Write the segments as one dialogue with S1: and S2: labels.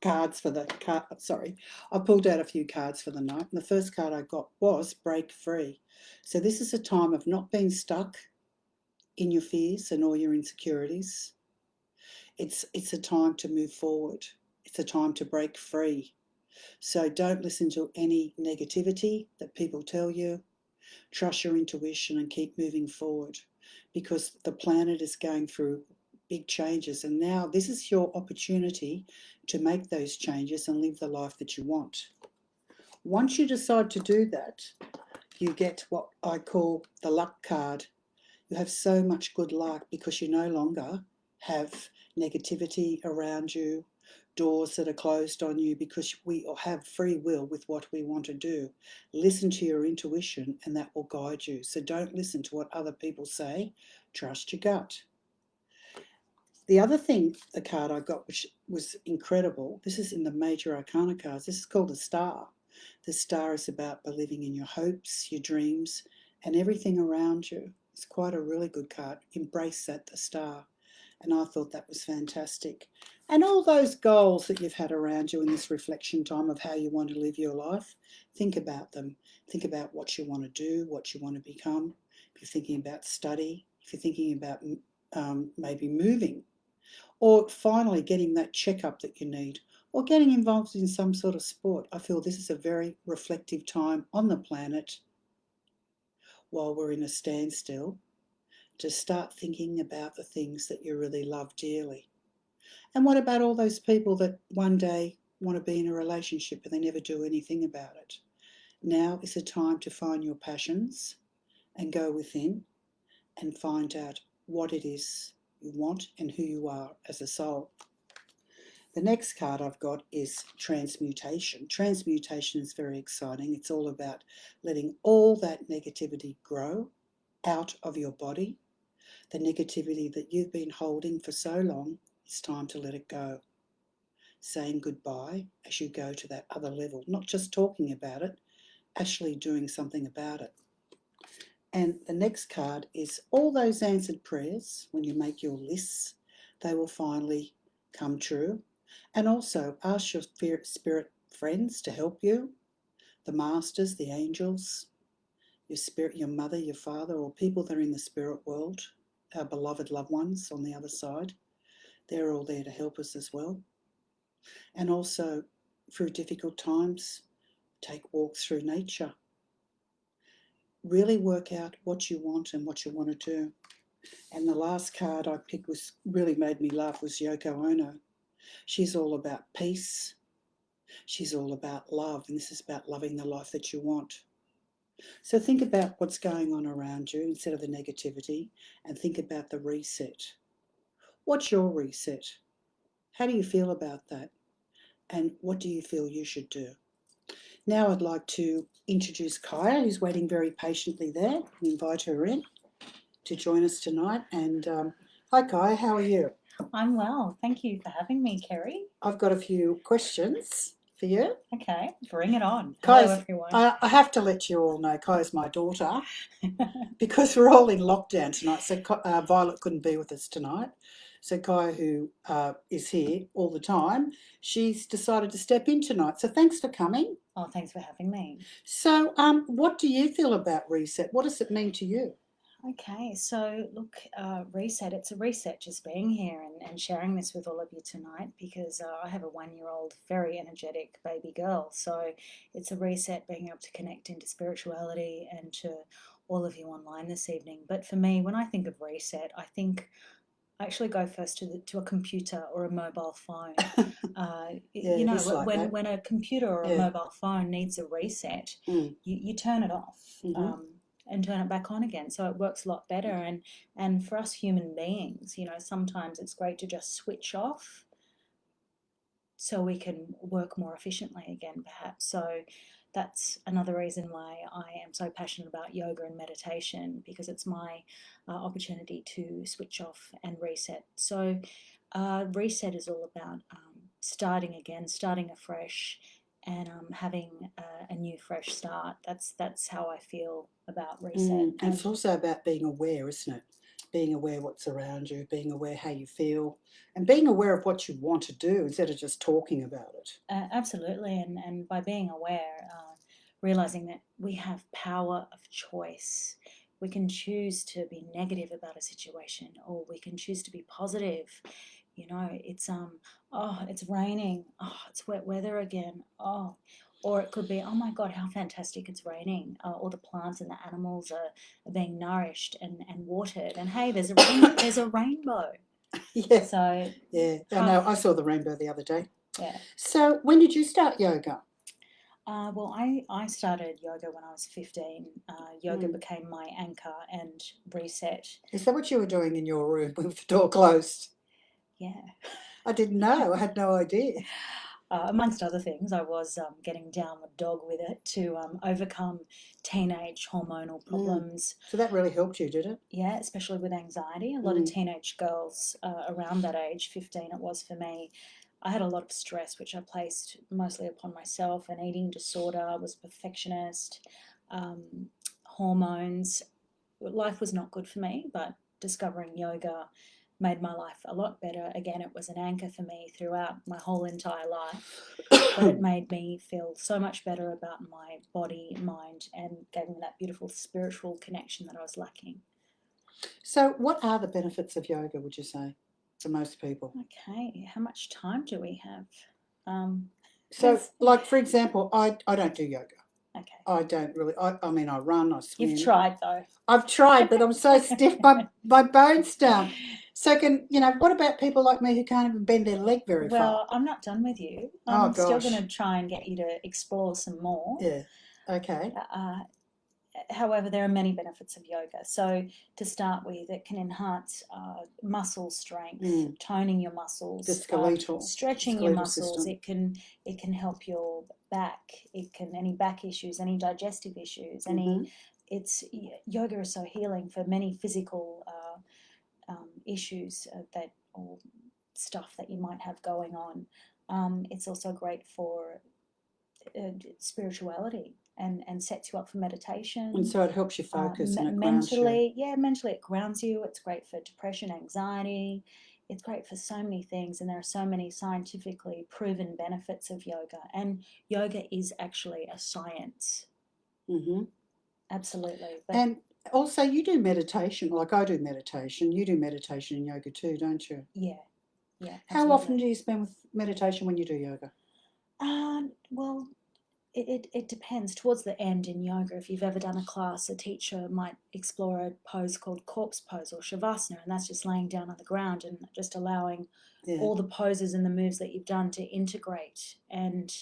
S1: cards for the card. Sorry, I pulled out a few cards for the night, and the first card I got was break free. So this is a time of not being stuck in your fears and all your insecurities. It's a time to move forward. It's a time to break free. So don't listen to any negativity that people tell you. Trust your intuition and keep moving forward, because the planet is going through big changes, and now this is your opportunity to make those changes and live the life that you want. Once you decide to do that, you get what I call the luck card. You have so much good luck because you no longer have negativity around you, doors that are closed on you, because we have free will with what we want to do. Listen to your intuition and that will guide you. So don't listen to what other people say. Trust your gut. The other thing, the card I got, which was incredible, this is in the Major Arcana cards, this is called the Star. The Star is about believing in your hopes, your dreams, and everything around you. It's quite a really good card. Embrace that, the Star. And I thought that was fantastic. And all those goals that you've had around you in this reflection time of how you want to live your life, think about them. Think about what you want to do, what you want to become. If you're thinking about study, if you're thinking about maybe moving, or finally getting that checkup that you need, or getting involved in some sort of sport. I feel this is a very reflective time on the planet while we're in a standstill, to start thinking about the things that you really love dearly. And what about all those people that one day want to be in a relationship and they never do anything about it? Now is the time to find your passions and go within and find out what it is you want and who you are as a soul. The next card I've got is Transmutation. Transmutation is very exciting. It's all about letting all that negativity grow out of your body. The negativity that you've been holding for so long, it's time to let it go. Saying goodbye as you go to that other level, not just talking about it, actually doing something about it. And the next card is all those answered prayers. When you make your lists, they will finally come true. And also ask your spirit friends to help you, the masters, the angels, your spirit, your mother, your father, or people that are in the spirit world, our beloved loved ones on the other side. They're all there to help us as well. And also, through difficult times, take walks through nature. Really work out what you want and what you want to do. And the last card I picked really made me laugh was Yoko Ono. She's all about peace. She's all about love, and this is about loving the life that you want. So think about what's going on around you instead of the negativity, and think about the reset. What's your reset? How do you feel about that? And what do you feel you should do? Now I'd like to introduce Kaja, who's waiting very patiently there, and invite her in to join us tonight. And hi Kaja, how are you?
S2: I'm well. Thank you for having me, Kerrie.
S1: I've got a few questions for you.
S2: Okay, bring it on.
S1: Hello,
S2: everyone.
S1: I have to let you all know Kaja's my daughter because we're all in lockdown tonight. So Violet couldn't be with us tonight. So Kaja, who is here all the time, she's decided to step in tonight. So thanks for coming.
S2: Oh, thanks for having me.
S1: So what do you feel about reset? What does it mean to you?
S2: Okay, so look, reset, it's a reset just being here and sharing this with all of you tonight, because I have a 1-year-old, very energetic baby girl. So it's a reset being able to connect into spirituality and to all of you online this evening. But for me, when I think of reset, I actually go first to a computer or a mobile phone. When a computer or a mobile phone needs a reset, you turn it off. And turn it back on again, so it works a lot better. And for us human beings, sometimes it's great to just switch off so we can work more efficiently again, perhaps. So that's another reason why I am so passionate about yoga and meditation, because it's my opportunity to switch off and reset. So reset is all about starting again, starting afresh, and having a new fresh start. That's how I feel about reset.
S1: And it's also about being aware, isn't it? being aware what's around you, being aware how you feel, and being aware of what you want to do instead of just talking about it.
S2: Absolutely, and by being aware, realizing that we have power of choice. We can choose to be negative about a situation, or we can choose to be positive. You know, it's raining. Oh, it's wet weather again. Oh, or it could be, oh my God, how fantastic it's raining. All the plants and the animals are being nourished and watered. And hey, there's a rainbow.
S1: Yeah.
S2: So
S1: yeah, I know. I saw the rainbow the other day.
S2: Yeah.
S1: So when did you start yoga?
S2: Well, I started yoga when I was 15. Yoga became my anchor and reset.
S1: Is that what you were doing in your room with the door closed?
S2: Yeah.
S1: I didn't know. I had no idea.
S2: Amongst other things, I was getting down the dog with it to overcome teenage hormonal problems.
S1: So that really helped you, did it?
S2: Yeah, especially with anxiety. A lot of teenage girls around that age, 15 it was for me, I had a lot of stress, which I placed mostly upon myself. An eating disorder, I was a perfectionist, hormones. Life was not good for me, but discovering yoga made my life a lot better. Again, it was an anchor for me throughout my whole entire life, but it made me feel so much better about my body, mind, and gave me that beautiful spiritual connection that I was lacking.
S1: So what are the benefits of yoga, would you say, for most people?
S2: Okay, how much time do we have?
S1: So, like, for example, I don't do yoga.
S2: Okay.
S1: I don't really. I mean, I run, I swim.
S2: You've tried, though.
S1: I've tried, but I'm so stiff, my bones down. So what about people like me who can't even bend their leg very far?
S2: Well, I'm not done with you. I'm still going to try and get you to explore some more.
S1: Yeah, okay.
S2: However, there are many benefits of yoga. So to start with, it can enhance muscle strength, toning your muscles,
S1: the skeletal,
S2: stretching your muscles. System. It can help your back. Any back issues, any digestive issues, yoga is so healing for many physical issues or stuff that you might have going on. It's also great for spirituality. And sets you up for meditation.
S1: And so it helps you focus and it
S2: mentally, grounds you. Mentally it grounds you. It's great for depression, anxiety. It's great for so many things, and there are so many scientifically proven benefits of yoga. And yoga is actually a science. Absolutely.
S1: And also you do meditation, like I do meditation. You do meditation and yoga too, don't you?
S2: Yeah. Yeah. Absolutely.
S1: How often do you spend with meditation when you do yoga?
S2: Well, it depends. Towards the end in yoga, if you've ever done a class, a teacher might explore a pose called corpse pose or shavasana, and that's just laying down on the ground and just allowing all the poses and the moves that you've done to integrate. And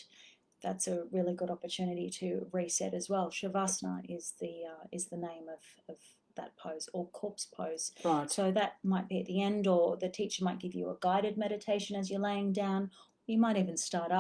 S2: that's a really good opportunity to reset as well. Shavasana is the name of that pose, or corpse pose.
S1: Right.
S2: So that might be at the end, or the teacher might give you a guided meditation as you're laying down. You might even start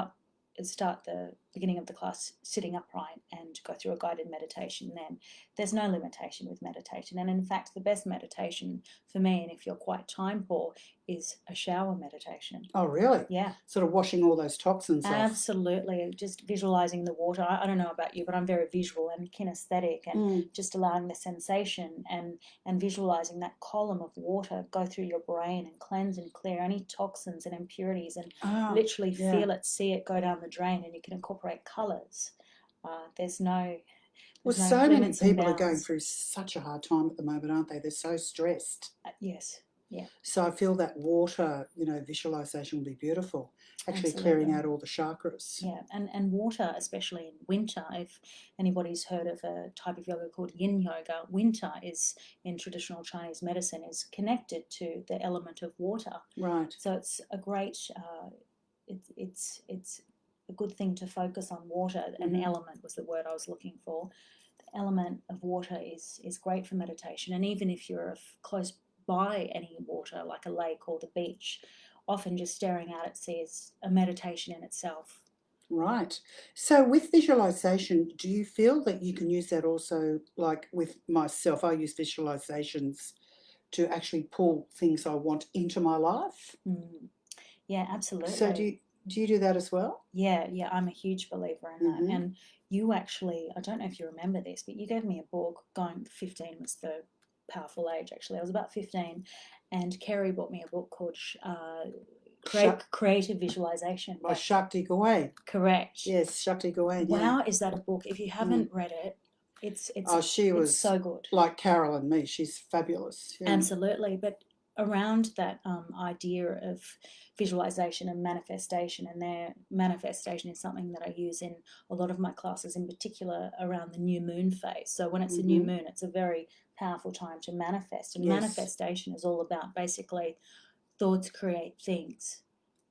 S2: the beginning of the class sitting upright and go through a guided meditation then. There's no limitation with meditation. And in fact, the best meditation for me, and if you're quite time poor, is a shower meditation.
S1: Oh, really?
S2: Yeah.
S1: Sort of washing all those toxins off.
S2: Absolutely. Just visualizing the water. I don't know about you, but I'm very visual and kinesthetic, and just allowing the sensation and visualizing that column of water go through your brain and cleanse and clear any toxins and impurities, and literally feel it, see it go down the drain, and you can incorporate colors. There's no
S1: so many people are going through such a hard time at the moment, aren't they? They're so stressed.
S2: Yes. Yeah.
S1: So I feel that water, visualization will be beautiful. Actually clearing out all the chakras.
S2: Yeah, and water, especially in winter. If anybody's heard of a type of yoga called yin yoga, winter is, in traditional Chinese medicine, is connected to the element of water.
S1: Right.
S2: So it's a great, it's a good thing to focus on water. An element was the word I was looking for. The element of water is great for meditation, and even if you're close by any water, like a lake or the beach, often just staring out at sea is a meditation in itself.
S1: Right. So with visualization, do you feel that you can use that also, like with myself? I use visualizations to actually pull things I want into my life.
S2: Yeah, absolutely.
S1: So do you do that as well?
S2: Yeah, I'm a huge believer in that. And you actually, I don't know if you remember this, but you gave me a book, 15 was the powerful age, actually. I was about 15, and Kerrie bought me a book called Creative Visualization.
S1: By Shakti Gawain.
S2: Correct.
S1: Yes, Shakti Gawain.
S2: Wow, is that a book? If you haven't read it, it's so good.
S1: Like Carol and me. She's fabulous. Yeah.
S2: Absolutely. But around that idea of visualization and manifestation, and their manifestation is something that I use in a lot of my classes, in particular around the new moon phase. So when it's a new moon, it's a very powerful time to manifest. And manifestation is all about basically thoughts create things.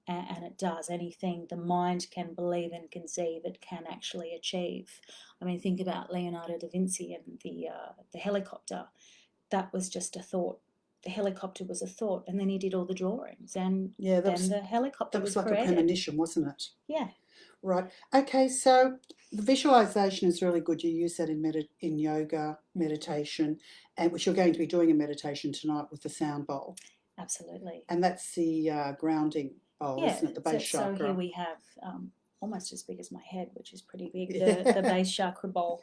S2: And it does. Anything the mind can believe and conceive, it can actually achieve. I mean, think about Leonardo da Vinci and the helicopter. That was just a thought. The helicopter was a thought, and then he did all the drawings, and then the helicopter was created. That was
S1: like a premonition, wasn't it?
S2: Yeah.
S1: Right. Okay, so the visualization is really good. You use that in yoga, meditation, and which you're going to be doing a meditation tonight with the sound bowl.
S2: Absolutely.
S1: And that's the grounding bowl, isn't it? The base chakra.
S2: So here we have almost as big as my head, which is pretty big, the base chakra bowl.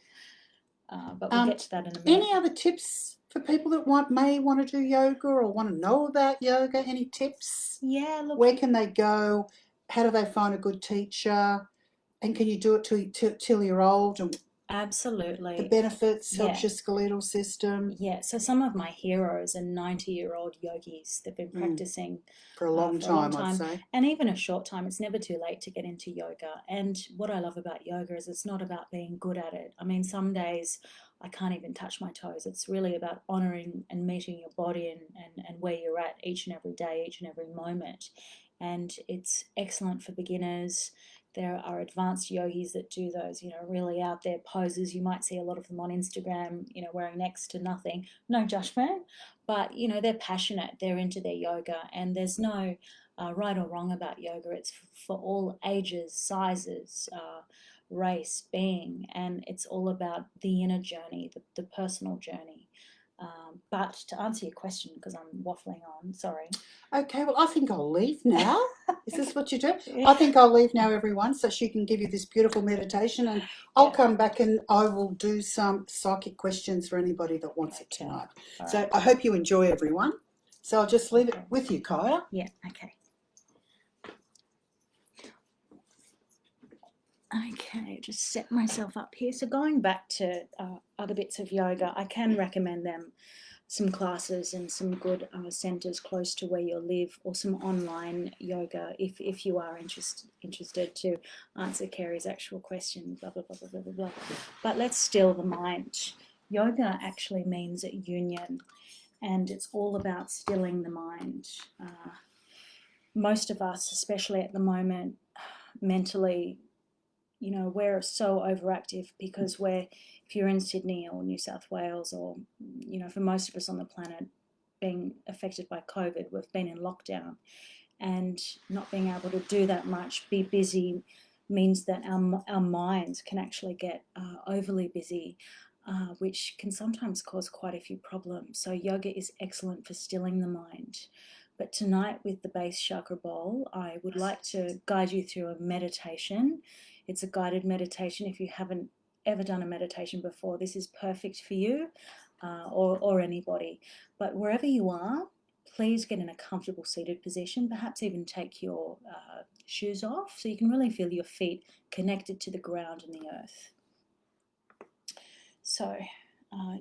S2: But we'll get to that in a minute.
S1: Any other tips for people that may want to do yoga or want to know about yoga? Any tips?
S2: Yeah, look.
S1: Where can they go? How do they find a good teacher? And can you do it till you're old? And
S2: absolutely.
S1: The benefits, helps your skeletal system.
S2: Yeah, so some of my heroes are 90-year-old yogis. They've been practicing
S1: for a long time, I'd say.
S2: And even a short time. It's never too late to get into yoga. And what I love about yoga is it's not about being good at it. I mean, some days I can't even touch my toes. It's really about honouring and meeting your body and where you're at each and every day, each and every moment. And it's excellent for beginners. There are advanced yogis that do those, really out there poses. You might see a lot of them on Instagram, wearing next to nothing. No judgment, but, they're passionate. They're into their yoga, and there's no right or wrong about yoga. It's for all ages, sizes, race, being, and it's all about the inner journey, the personal journey. But to answer your question, because I'm waffling on, sorry.
S1: Okay, well, I think I'll leave now. Is this what you do? I think I'll leave now, everyone, so she can give you this beautiful meditation, and I'll come back and I will do some psychic questions for anybody that wants it tonight. So right. I hope you enjoy, everyone. So I'll just leave it with you, Kaja.
S2: Yeah, okay. Okay, just set myself up here. So going back to other bits of yoga, I can recommend them some classes and some good centres close to where you live, or some online yoga if you are interested to answer Kerrie's actual question, blah, blah, blah, blah, blah, blah. But let's still the mind. Yoga actually means union, and it's all about stilling the mind. Most of us, especially at the moment, mentally, we're so overactive because if you're in Sydney or New South Wales, or, for most of us on the planet being affected by COVID, we've been in lockdown, and not being able to do that much, be busy, means that our minds can actually get overly busy, which can sometimes cause quite a few problems. So yoga is excellent for stilling the mind. But tonight, with the base chakra bowl, I would like to guide you through a meditation. It's a guided meditation. If you haven't ever done a meditation before, this is perfect for you or anybody. But wherever you are, please get in a comfortable seated position, perhaps even take your shoes off so you can really feel your feet connected to the ground and the earth. So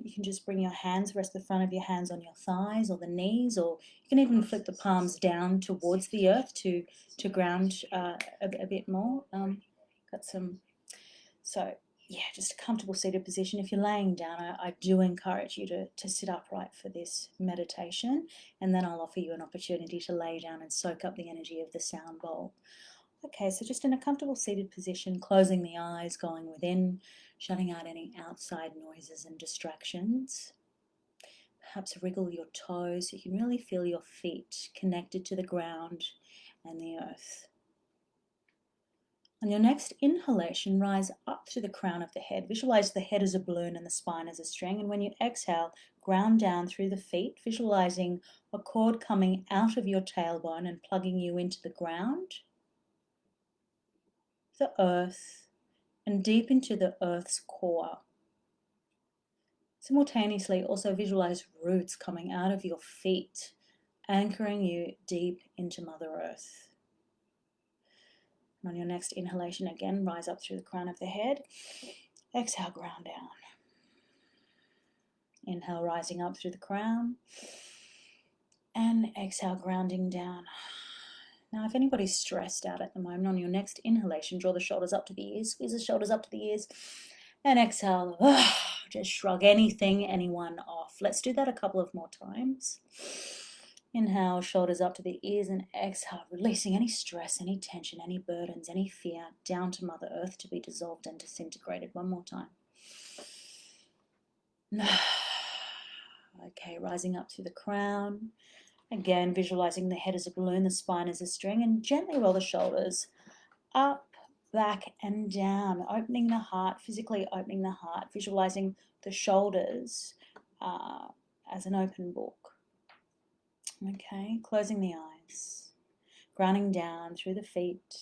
S2: you can just bring your hands, rest the front of your hands on your thighs or the knees, or you can even flip the palms down towards the earth to ground a bit more. So yeah, just a comfortable seated position. If you're laying down, I do encourage you to sit upright for this meditation, and then I'll offer you an opportunity to lay down and soak up the energy of the sound bowl. Okay, so just in a comfortable seated position, closing the eyes, going within, shutting out any outside noises and distractions. Perhaps wriggle your toes so you can really feel your feet connected to the ground and the earth. On your next inhalation, rise up through the crown of the head. Visualize the head as a balloon and the spine as a string. And when you exhale, ground down through the feet, visualizing a cord coming out of your tailbone and plugging you into the ground, the earth, and deep into the earth's core. Simultaneously, also visualize roots coming out of your feet, anchoring you deep into Mother Earth. And on your next inhalation, again, rise up through the crown of the head. Exhale, ground down. Inhale, rising up through the crown. And exhale, grounding down. Now, if anybody's stressed out at the moment, on your next inhalation, draw the shoulders up to the ears, squeeze the shoulders up to the ears, and exhale, just shrug anything, anyone off. Let's do that a couple of more times. Inhale, shoulders up to the ears, and exhale, releasing any stress, any tension, any burdens, any fear down to Mother Earth to be dissolved and disintegrated. One more time. Okay, rising up through the crown. Again, visualizing the head as a balloon, the spine as a string, and gently roll the shoulders up, back, and down, opening the heart, physically opening the heart, visualizing the shoulders as an open book. Okay, closing the eyes, grounding down through the feet,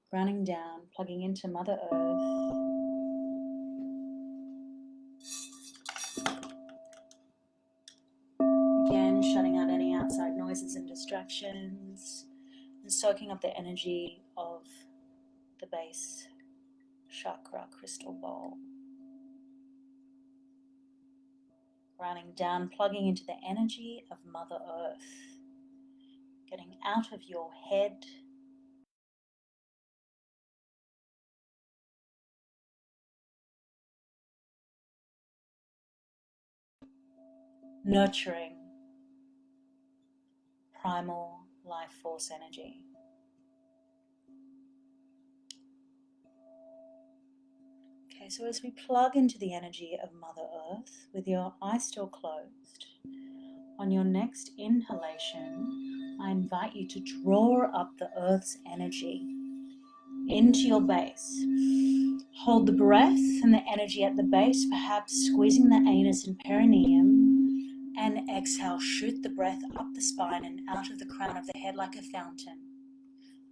S2: grounding down, plugging into Mother Earth. Again, shutting out any outside noises and distractions, and soaking up the energy of the base chakra crystal bowl. Grounding down, plugging into the energy of Mother Earth, getting out of your head, nurturing primal life force energy. Okay, so as we plug into the energy of Mother Earth with your eyes still closed, on your next inhalation, I invite you to draw up the Earth's energy into your base. Hold the breath and the energy at the base, perhaps squeezing the anus and perineum, and exhale, shoot the breath up the spine and out of the crown of the head like a fountain.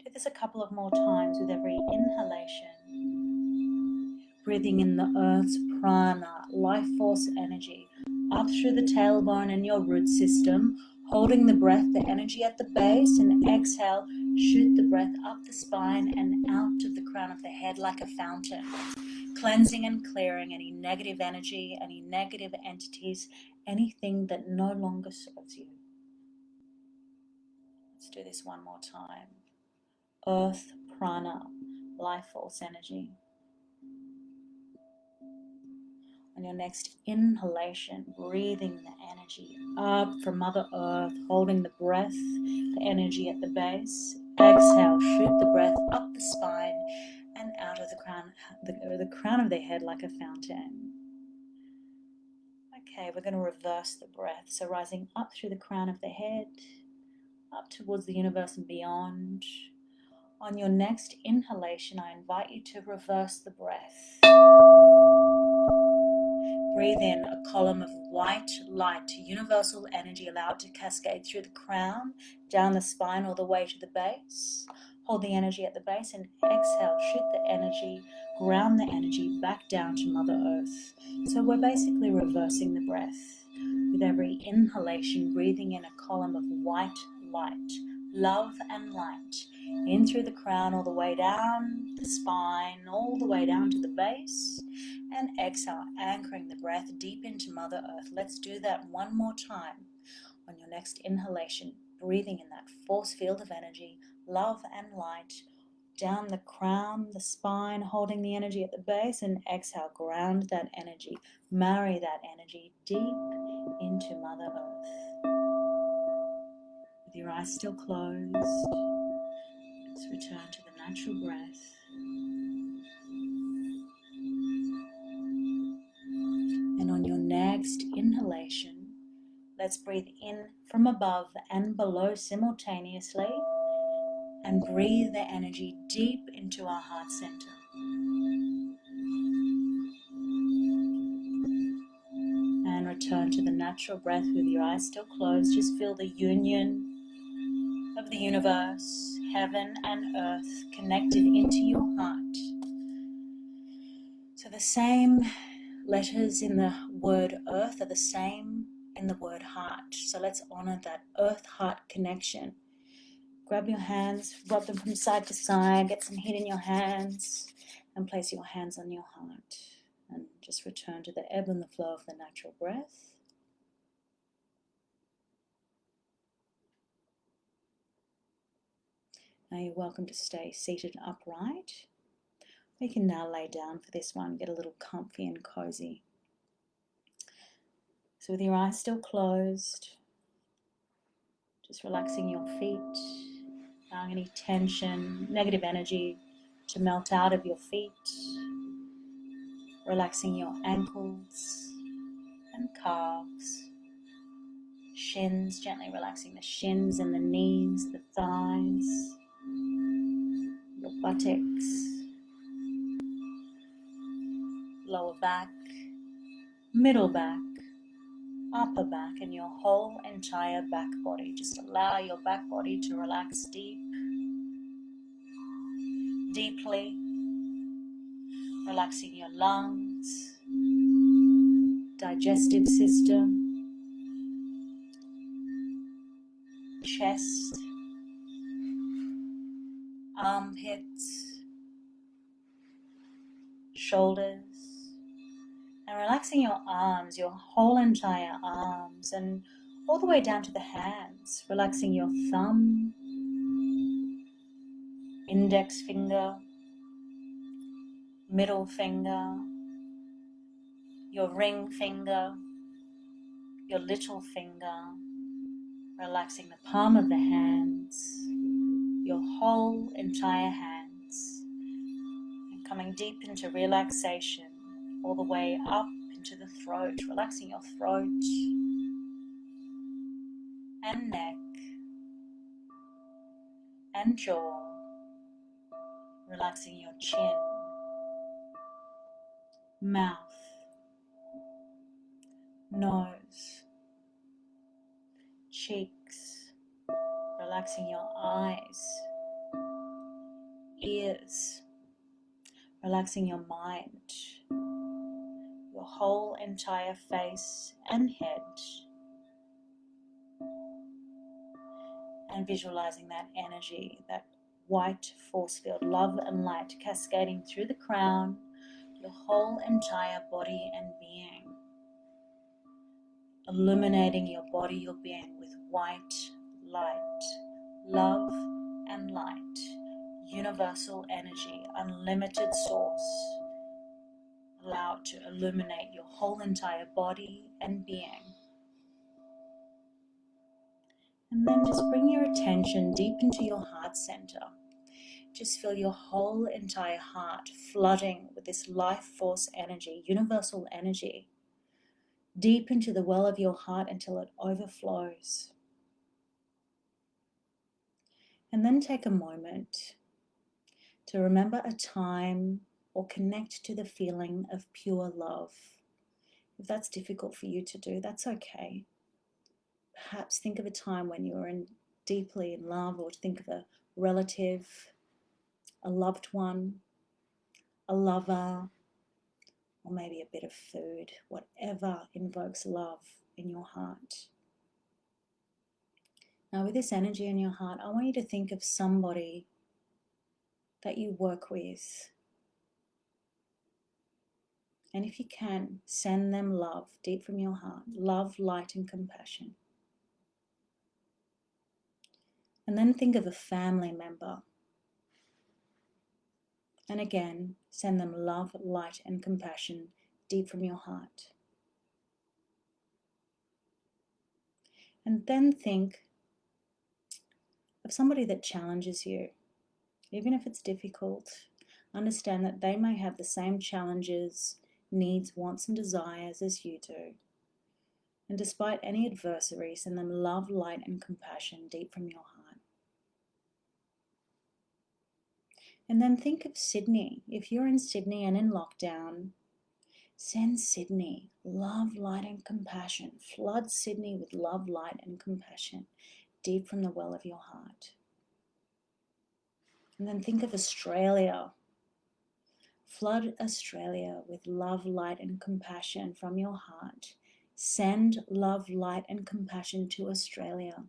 S2: Do this a couple of more times with every inhalation. Breathing in the Earth's prana, life force energy, up through the tailbone and your root system, holding the breath, the energy at the base, and exhale, shoot the breath up the spine and out of the crown of the head like a fountain. Cleansing and clearing any negative energy, any negative entities, anything that no longer serves you. Let's do this one more time. Earth, prana, life force energy. On your next inhalation, breathing the energy up from Mother Earth, holding the breath, the energy at the base. Exhale, shoot the breath up the spine and out of the crown of the head like a fountain. Okay, we're going to reverse the breath. So rising up through the crown of the head, up towards the universe and beyond. On your next inhalation, I invite you to reverse the breath. Breathe in a column of white light, universal energy, allow it to cascade through the crown, down the spine all the way to the base. Hold the energy at the base and exhale, shoot the energy, ground the energy back down to Mother Earth. So we're basically reversing the breath. With every inhalation, breathing in a column of white light, love and light, in through the crown all the way down the spine, all the way down to the base. And exhale, anchoring the breath deep into Mother Earth. Let's do that one more time. On your next inhalation, breathing in that force field of energy, love and light, down the crown, the spine, holding the energy at the base, and exhale, ground that energy, marry that energy deep into Mother Earth. With your eyes still closed, let's return to the natural breath. And on your next inhalation, let's breathe in from above and below simultaneously and breathe the energy deep into our heart center. And return to the natural breath with your eyes still closed. Just feel the union of the universe, heaven and earth connected into your heart. So the same letters in the word earth are the same in the word heart. So let's honor that earth-heart connection. Grab your hands, rub them from side to side, get some heat in your hands, and place your hands on your heart. And just return to the ebb and the flow of the natural breath. Now you're welcome to stay seated upright. We can now lay down for this one, get a little comfy and cozy. So with your eyes still closed, just relaxing your feet, allowing any tension, negative energy to melt out of your feet, relaxing your ankles and calves, shins, gently relaxing the shins and the knees, the thighs, your buttocks, lower back, middle back, upper back, and your whole entire back body. Just allow your back body to relax deeply, relaxing your lungs, digestive system, chest, armpits, shoulders, and relaxing your arms, your whole entire arms, and all the way down to the hands, relaxing your thumb, index finger, middle finger, your ring finger, your little finger, relaxing the palm of the hands, your whole entire hands, and coming deep into relaxation all the way up into the throat, relaxing your throat and neck and jaw, relaxing your chin, mouth, nose, cheeks, relaxing your eyes, ears, relaxing your mind, your whole entire face and head, and visualizing that energy, that white force field, love and light cascading through the crown, your whole entire body and being, illuminating your body, your being with white light, love and light, universal energy, unlimited source. Allow it to illuminate your whole entire body and being. And then just bring your attention deep into your heart center. Just feel your whole entire heart flooding with this life force energy, universal energy, deep into the well of your heart until it overflows. And then take a moment to remember a time or connect to the feeling of pure love. If that's difficult for you to do, that's okay. Perhaps think of a time when you were deeply in love, or think of a relative, a loved one, a lover, or maybe a bit of food, whatever invokes love in your heart. Now with this energy in your heart, I want you to think of somebody that you work with. And if you can, send them love deep from your heart, love, light, and compassion. And then think of a family member. And again, send them love, light, and compassion deep from your heart. And then think of somebody that challenges you. Even if it's difficult, understand that they may have the same challenges, needs, wants, and desires as you do. And despite any adversity, send them love, light, and compassion deep from your heart. And then think of Sydney. If you're in Sydney and in lockdown, send Sydney love, light, and compassion. Flood Sydney with love, light, and compassion deep from the well of your heart. And then think of Australia. Flood Australia with love, light, and compassion from your heart. Send love, light, and compassion to Australia.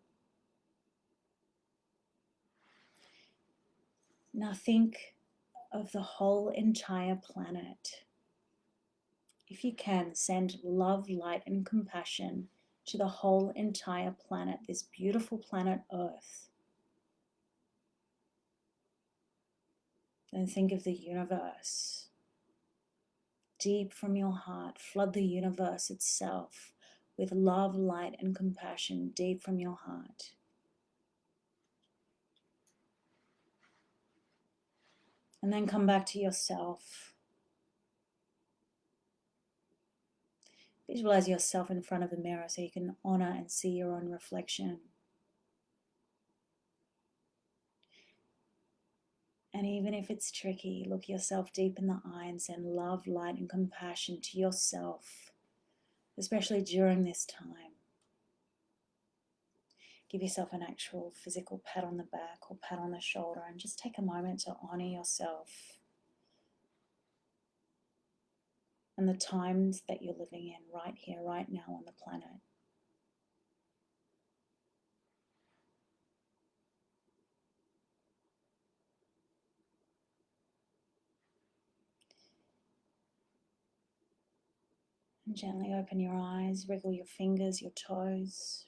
S2: Now think of the whole entire planet. If you can, send love, light, and compassion to the whole entire planet, this beautiful planet Earth. Then think of the universe. Deep from your heart, flood the universe itself with love, light, and compassion deep from your heart. And then come back to yourself. Visualize yourself in front of a mirror so you can honor and see your own reflection. And even if it's tricky, look yourself deep in the eye and send love, light, and compassion to yourself, especially during this time. Give yourself an actual physical pat on the back or pat on the shoulder and just take a moment to honor yourself and the times that you're living in right here, right now on the planet. And gently open your eyes, wriggle your fingers, your toes.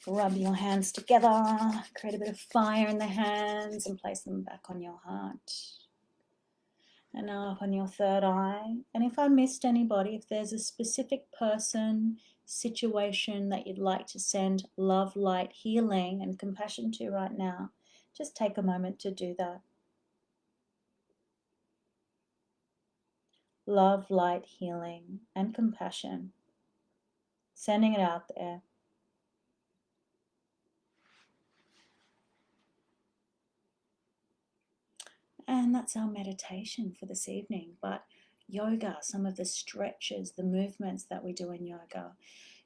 S2: Rub your hands together, create a bit of fire in the hands and place them back on your heart. And now up on your third eye. And if I missed anybody, if there's a specific person, situation that you'd like to send love, light, healing, and compassion to right now, just take a moment to do that. Love, light, healing, and compassion. Sending it out there. And that's our meditation for this evening. But yoga, some of the stretches, the movements that we do in yoga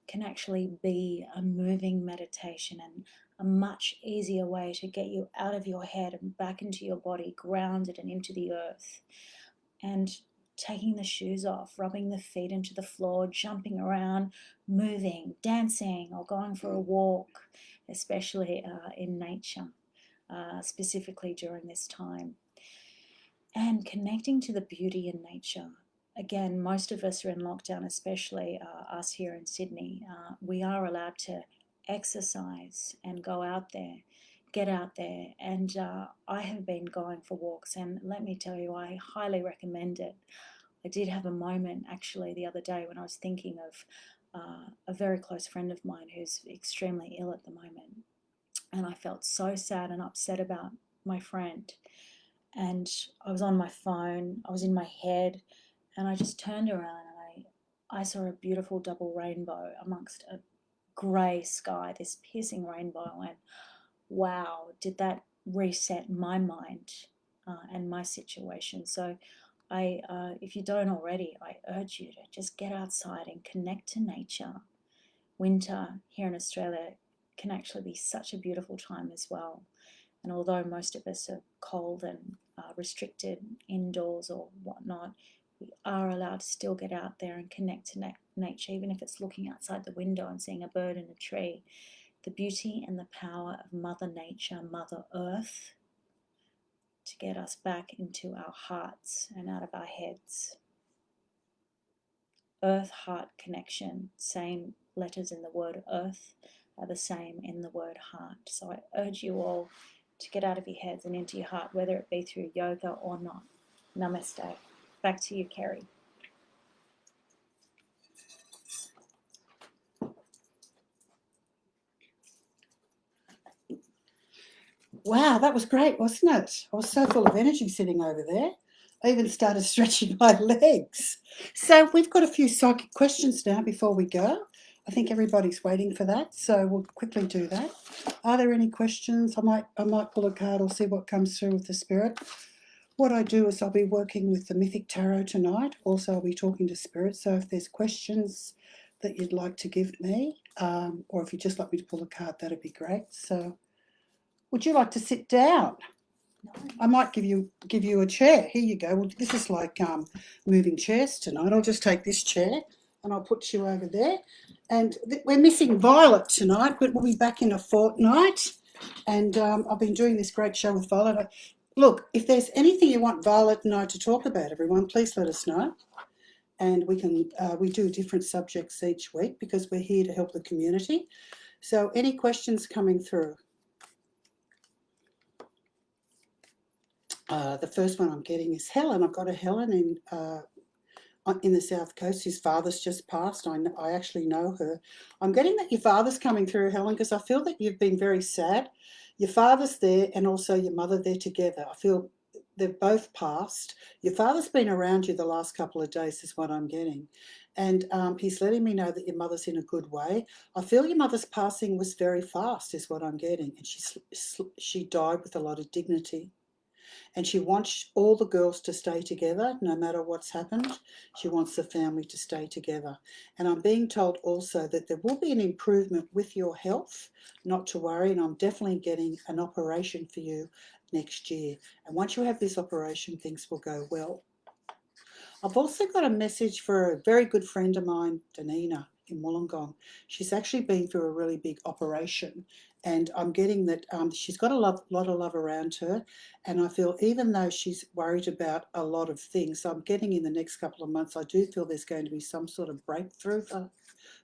S2: can actually be a moving meditation and a much easier way to get you out of your head and back into your body, grounded and into the earth. And taking the shoes off, rubbing the feet into the floor, jumping around, moving, dancing, or going for a walk, especially in nature, specifically during this time. And connecting to the beauty in nature. Again, most of us are in lockdown, especially us here in Sydney. We are allowed to exercise and go out there, get out there. And I have been going for walks, and let me tell you, I highly recommend it. I did have a moment actually the other day when I was thinking of a very close friend of mine who's extremely ill at the moment. And I felt so sad and upset about my friend. And I was on my phone, I was in my head, and I just turned around and I saw a beautiful double rainbow amongst a grey sky, this piercing rainbow, and wow, did that reset my mind and my situation. So if you don't already, I urge you to just get outside and connect to nature. Winter here in Australia can actually be such a beautiful time as well. And although most of us are cold and restricted indoors or whatnot, we are allowed to still get out there and connect to nature, even if it's looking outside the window and seeing a bird and a tree. The beauty and the power of Mother Nature, Mother Earth, to get us back into our hearts and out of our heads. Earth heart connection, same letters in the word earth are the same in the word heart. So I urge you all to get out of your heads and into your heart, whether it be through yoga or not. Namaste. Back to you, Kerrie.
S1: Wow, that was great, wasn't it? I was so full of energy sitting over there. I even started stretching my legs. So we've got a few psychic questions now before we go. I think everybody's waiting for that, so we'll quickly do that. Are there any questions? I might pull a card or see what comes through with the spirit. What I do is I'll be working with the Mythic Tarot tonight. Also, I'll be talking to spirit. So if there's questions that you'd like to give me, or if you'd just like me to pull a card, that'd be great. So would you like to sit down? I might give you a chair. Here you go. Well, this is like moving chairs tonight. I'll just take this chair and I'll put you over there. And we're missing Violet tonight, but we'll be back in a fortnight. And I've been doing this great show with Violet. Look, if there's anything you want Violet and I to talk about, everyone, please let us know. And we do different subjects each week because we're here to help the community. So any questions coming through? The first one I'm getting is Helen. I've got a Helen in the South Coast. His father's just passed. I actually know her. I'm getting that your father's coming through, Helen, because I feel that you've been very sad. Your father's there and also your mother there together. I feel they've both passed. Your father's been around you the last couple of days is what I'm getting. And he's letting me know that your mother's in a good way. I feel your mother's passing was very fast is what I'm getting. And she died with a lot of dignity. And she wants all the girls to stay together no matter what's happened. She wants the family to stay together. And I'm being told also that there will be an improvement with your health, not to worry, and I'm definitely getting an operation for you next year. And once you have this operation, things will go well. I've also got a message for a very good friend of mine, Danina, in Wollongong. She's actually been through a really big operation, and I'm getting that she's got a lot of love around her, and I feel even though she's worried about a lot of things, I'm getting in the next couple of months, I do feel there's going to be some sort of breakthrough for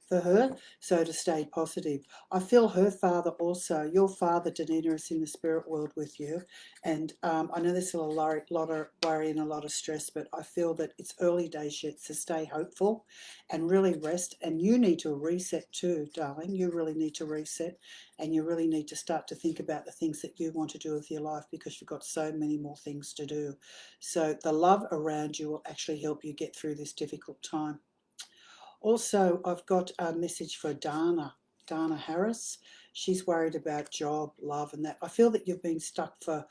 S1: her, so to stay positive. I feel her father also, your father, Danina, is in the spirit world with you, and I know there's still a lot of worry and a lot of stress, but I feel that it's early days yet, so stay hopeful and really rest, and you need to reset too, darling. You really need to reset, and you really need to start to think about the things that you want to do with your life because you've got so many more things to do. So the love around you will actually help you get through this difficult time. Also, I've got a message for Dana Harris. She's worried about job, love, and that. I feel that you've been stuck for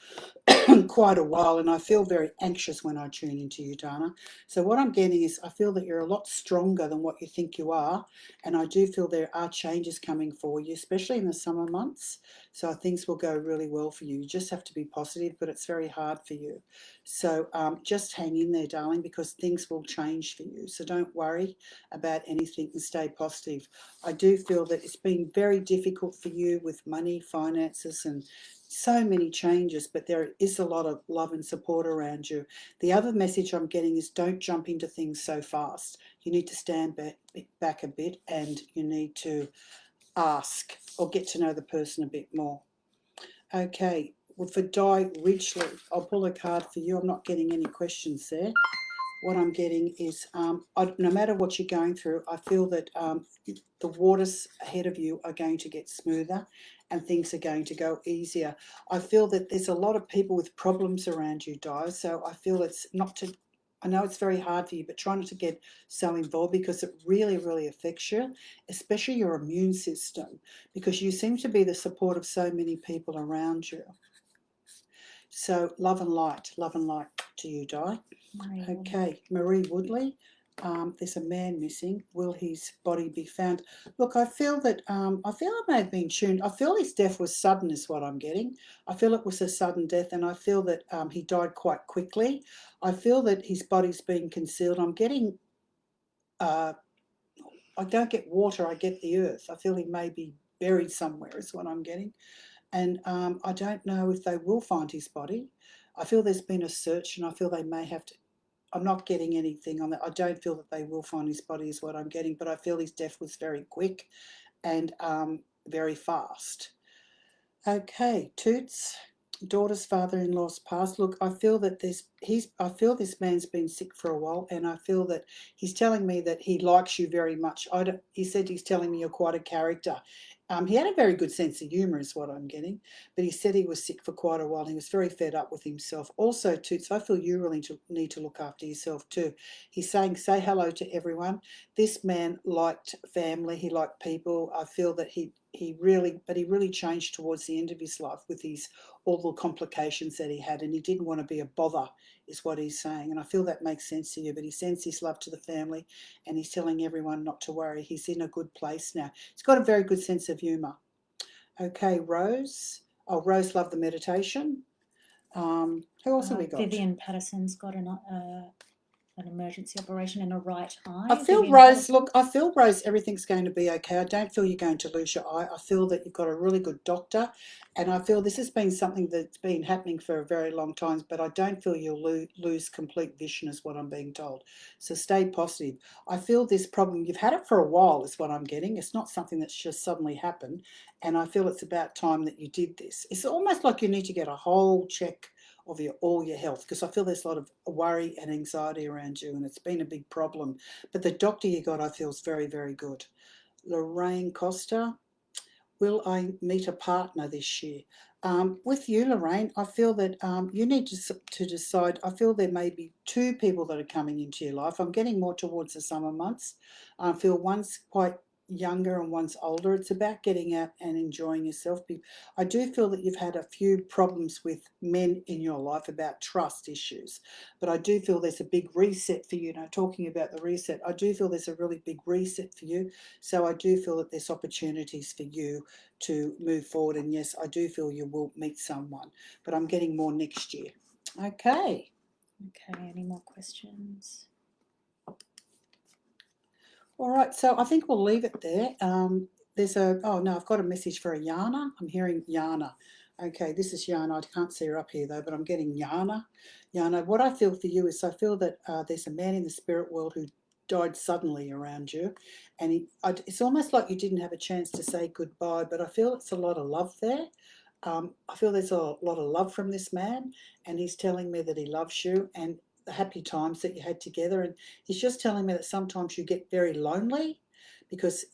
S1: quite a while, and I feel very anxious when I tune into you, Dana. So what I'm getting is I feel that you're a lot stronger than what you think you are, and I do feel there are changes coming for you, especially in the summer months. So things will go really well for you. You just have to be positive, but it's very hard for you. So just hang in there, darling, because things will change for you. So don't worry about anything and stay positive. I do feel that it's been very difficult for you with money, finances, and so many changes, but there is a lot of love and support around you. The other message I'm getting is don't jump into things so fast. You need to stand back a bit and you need to ask or get to know the person a bit more. Okay, well, for Di Ridgely, I'll pull a card for you. I'm not getting any questions there. What I'm getting is no matter what you're going through, I feel that the waters ahead of you are going to get smoother and things are going to go easier. I feel that there's a lot of people with problems around you, Di, so I feel it's not to, I know it's very hard for you, but try not to get so involved because it really, really affects you, especially your immune system, because you seem to be the support of so many people around you. So love and light to you, Di. Okay, Marie Woodley. There's a man missing. Will his body be found? Look, I feel that I may have been tuned. I feel his death was sudden, is what I'm getting. I feel it was a sudden death, and I feel that he died quite quickly. I feel that his body's being concealed. I'm getting. I don't get water. I get the earth. I feel he may be buried somewhere, is what I'm getting. And I don't know if they will find his body. I feel there's been a search, and I feel they may have to. I'm not getting anything on that. I don't feel that they will find his body is what I'm getting, but I feel his death was very quick and very fast. Okay, Toots, daughter's father-in-law's passed. Look, I feel that I feel this man's been sick for a while, and I feel that he's telling me that he likes you very much. He said he's telling me you're quite a character. He had a very good sense of humour is what I'm getting, but he said he was sick for quite a while. He was very fed up with himself. Also, Toots, I feel you really need to look after yourself too. He's saying, say hello to everyone. This man liked family. He liked people. I feel that he really changed towards the end of his life with all the complications that he had, and he didn't want to be a bother, is what he's saying. And I feel that makes sense to you, but he sends his love to the family, and he's telling everyone not to worry. He's in a good place now. He's got a very good sense of humour. Okay, Rose. Oh, Rose loved the meditation. Who else have we got?
S2: Vivian Patterson's got an emergency operation in a right eye.
S1: I feel,
S2: Vivian
S1: Rose,
S2: Patterson.
S1: look, I feel, Rose, everything's going to be okay. I don't feel you're going to lose your eye. I feel that you've got a really good doctor, and I feel this has been something that's been happening for a very long time, but I don't feel you'll lose complete vision is what I'm being told. So stay positive. I feel this problem, you've had it for a while is what I'm getting. It's not something that's just suddenly happened, and I feel it's about time that you did this. It's almost like you need to get a whole check of all your health, because I feel there's a lot of worry and anxiety around you, and it's been a big problem. But the doctor you got, I feel, is very, very good. Lorraine Costa, will I meet a partner this year? With you, Lorraine, I feel that you need to decide. I feel there may be two people that are coming into your life. I'm getting more towards the summer months. I feel one's quite younger and one's older. It's about getting out and enjoying yourself. I do feel that you've had a few problems with men in your life about trust issues, but I do feel there's a big reset for you. Now, talking about the reset, I do feel there's a really big reset for you. So I do feel that there's opportunities for you to move forward. And yes, I do feel you will meet someone, but I'm getting more next year. Okay.
S2: Okay, any more questions?
S1: All right, so I think we'll leave it there. I've got a message for a Yana. I'm hearing Yana. Okay, this is Yana. I can't see her up here though, but I'm getting Yana. Yana, what I feel for you is I feel that there's a man in the spirit world who died suddenly around you, and it's almost like you didn't have a chance to say goodbye, but I feel it's a lot of love there. I feel there's a lot of love from this man, and he's telling me that he loves you and the happy times that you had together. And he's just telling me that sometimes you get very lonely because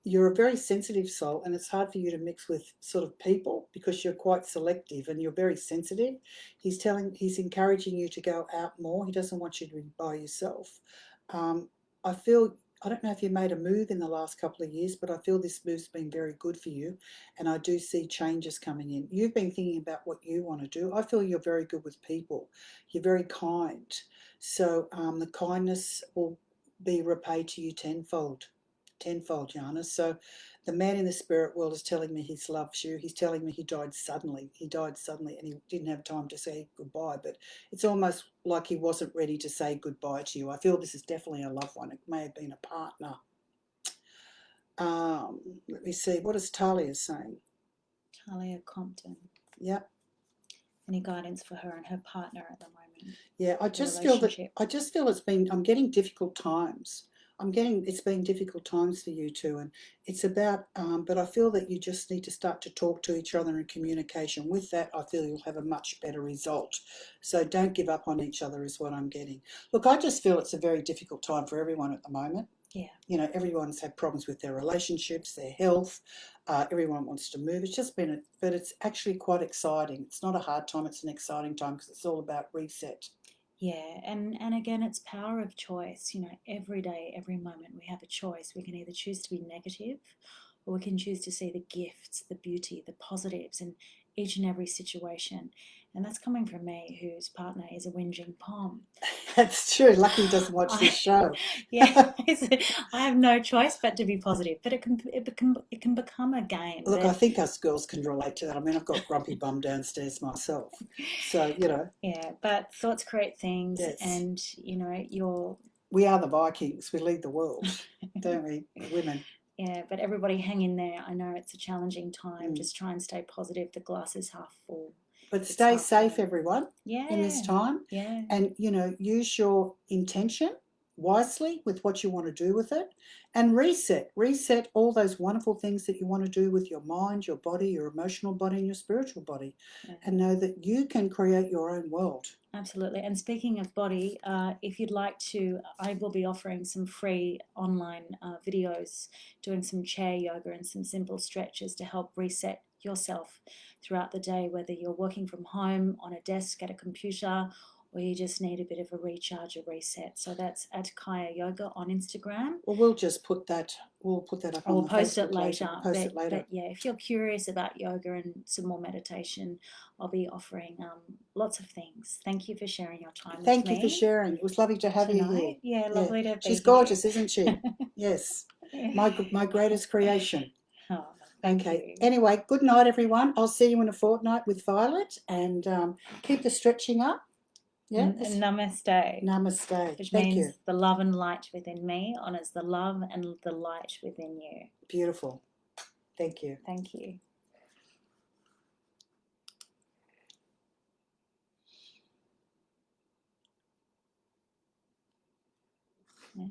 S1: you're a very sensitive soul, and it's hard for you to mix with sort of people because you're quite selective and you're very sensitive. He's encouraging you to go out more. He doesn't want you to be by yourself. I feel, I don't know if you made a move in the last couple of years, but I feel this move's been very good for you, and I do see changes coming in. You've been thinking about what you want to do. I feel you're very good with people. You're very kind. So the kindness will be repaid to you tenfold, Jana. So the man in the spirit world is telling me he loves you. He's telling me he died suddenly. He died suddenly and he didn't have time to say goodbye, but it's almost like he wasn't ready to say goodbye to you. I feel this is definitely a loved one. It may have been a partner. Let me see. What is Talia saying?
S2: Talia Compton.
S1: Yep.
S2: Any guidance for her and her partner at the moment?
S1: Yeah, I just feel I'm getting difficult times. It's been difficult times for you two, and it's about, but I feel that you just need to start to talk to each other in communication. With that, I feel you'll have a much better result. So don't give up on each other is what I'm getting. Look, I just feel it's a very difficult time for everyone at the moment.
S2: Yeah.
S1: You know, everyone's had problems with their relationships, their health. Everyone wants to move. But it's actually quite exciting. It's not a hard time. It's an exciting time because it's all about reset.
S2: Yeah, and again, it's power of choice. You know, every day, every moment, we have a choice. We can either choose to be negative, or we can choose to see the gifts, the beauty, the positives in each and every situation. And that's coming from me, whose partner is a whinging pom.
S1: That's true. Lucky he doesn't watch this show.
S2: Yeah, I have no choice but to be positive. But it can become a game.
S1: Look, I think us girls can relate to that. I mean, I've got grumpy bum downstairs myself, so you know.
S2: Yeah, but thoughts create things,
S1: yes.
S2: And you know,
S1: we are the Vikings. We lead the world, don't we, women?
S2: Yeah, but everybody hang in there. I know it's a challenging time. Just try and stay positive. The glass is half full.
S1: But stay safe, everyone, in this time.
S2: Yeah.
S1: And, you know, use your intention wisely with what you want to do with it, and reset all those wonderful things that you want to do with your mind, your body, your emotional body, and your spiritual body, and know that you can create your own world.
S2: Absolutely. And speaking of body, if you'd like to, I will be offering some free online videos doing some chair yoga and some simple stretches to help reset yourself throughout the day, whether you're working from home, on a desk, at a computer, or you just need a bit of a recharge, a reset. So that's at Kaja Yoga on Instagram.
S1: Well, we'll put that up on the
S2: post
S1: Facebook
S2: it later.
S1: Post it later.
S2: But yeah, if you're curious about yoga and some more meditation, I'll be offering lots of things. Thank you for sharing your time with me.
S1: Thank you for sharing. It was lovely to have you here.
S2: Yeah, lovely to be
S1: She's gorgeous, isn't she? Yes.
S2: Yeah.
S1: My greatest creation.
S2: Oh,
S1: Okay. Anyway, good night, everyone. I'll see you in a fortnight with Violet, and keep the stretching up. Yeah.
S2: Namaste.
S1: Namaste.
S2: Which
S1: Thank
S2: means
S1: you.
S2: the love and light within me honors the love and the light within you.
S1: Beautiful. Thank you.
S2: Thank you. Yeah.